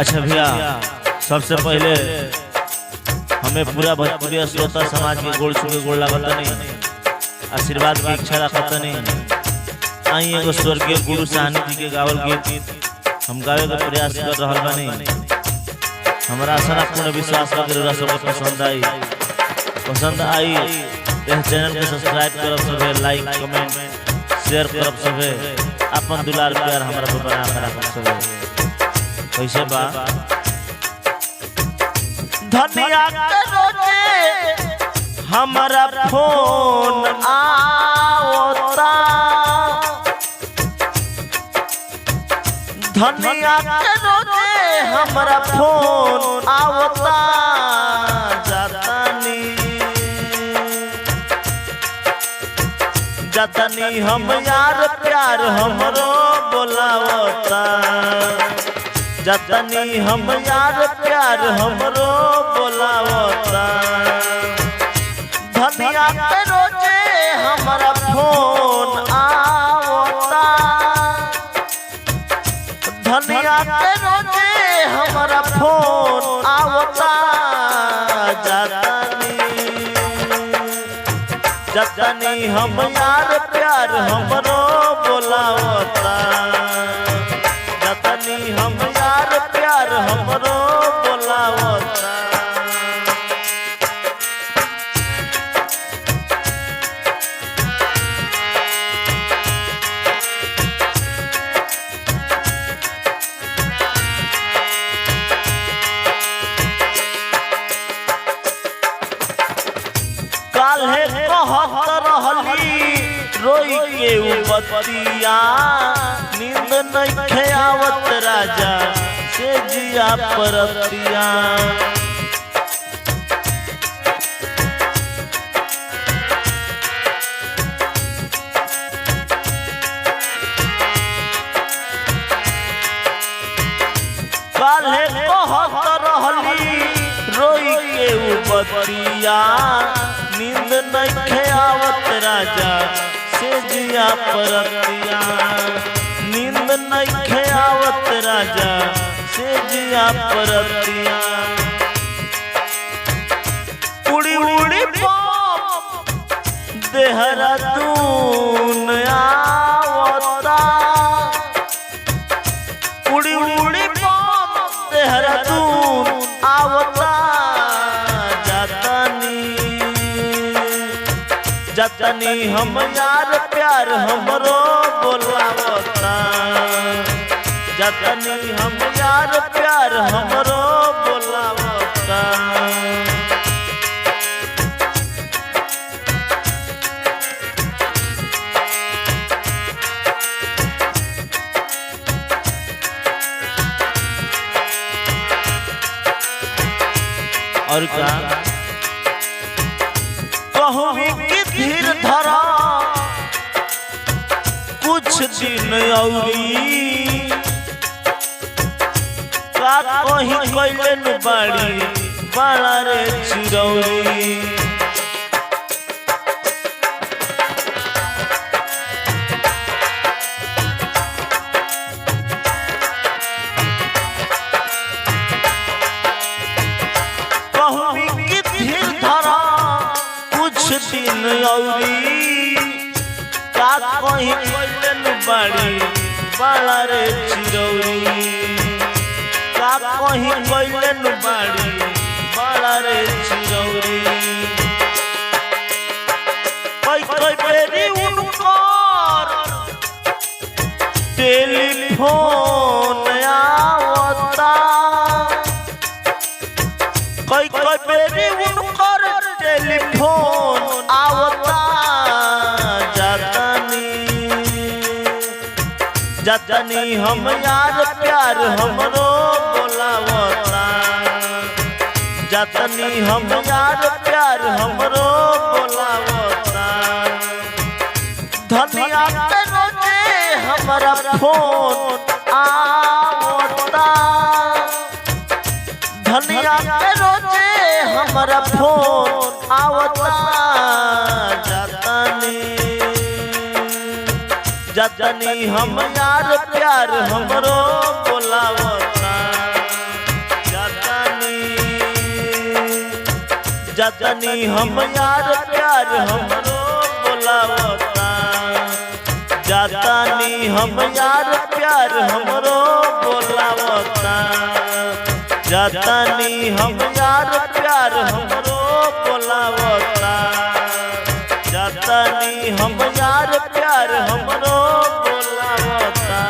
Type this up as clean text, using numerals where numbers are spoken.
अच्छा भैया, सबसे पहले हमें पूरा भोजपुरी श्रोता समाज के गोड़ छू के गोड़ लागत नहीं, आशीर्वाद की इच्छा रखत नहीं। आई एगो स्वर्गीय गुरु साहनी जी के गावल गीत हम गावे का प्रयास कर रहल बानी। हमारा आशा पूर्ण विश्वास बा कि सबको पसंद आई। यह चैनल को सब्सक्राइब करब सभे, लाइक कमेंट शेयर करब सभे, अपन दुलार प्यार हमरा पर बना कर रखब सभे। कैसे बा धनिया के रोजे हमारा फोन आवता, धनिया के रोजे हमारा फोन आवता, जतनी हम यार प्यार हमरो बोलावता, जतनी हम यार प्यार हमरो बोलावता। धनिया के रोजे हमारा फोन आवता, धनिया के रोजे हमारा फोन आवता, जतनी हम यार प्यार हमरो बोलावता, जतनी हम यार प्यार हमरो बोलावता। काल्हे कहत रहली रोई के बतिया, नींद नइखे आवत राजा से जिया परतिया। काल्हे कहत रहली रोई के बतिया, नींद नइखे आवत राजा से जिया परतिया, नींद नइखे आवत राजा से जिया परतिया। उड़ी उड़ी देहरादून आवता, उड़ी उड़ी देहरादून आवता, जतनी हम यार प्यार हमरो बोलावता, जतनी हम यार प्यार हमरो बोलावता। और क्या कहूँ धीर धरा कुछ दिन औरी, का कहीं कैलन बाड़ी बड़ा रे चिरौरी। कहूँ धीर धरा कुछ दिन औरी, का कहीं कैलन बाड़ी बड़ा रे चिरौरी, का कहीं कैलन बाड़ी बड़ा रे चिरौरी। कोई कोई बेरी उनकर टेलीफोन आवता, कोई कोई बेरी उनकर टेलीफोन आवता, जतनी हम यार प्यार हमरो बोलावता, जतनी हम यार प्यार हमरो बोलावता। धनिया के रोजे हमारा फोन आवता, धनिया के रोजे हमारा फोन आवता, जतनी हम यार प्यार हमरो बोलावता। जातानी हम यार प्यार हमरो बोलावता, जातानी हम यार प्यार हमरो बोलावता, जातानी हम यार प्यार हमरो बोलावता, जातानी हम यार प्यार हमरो बोलावता।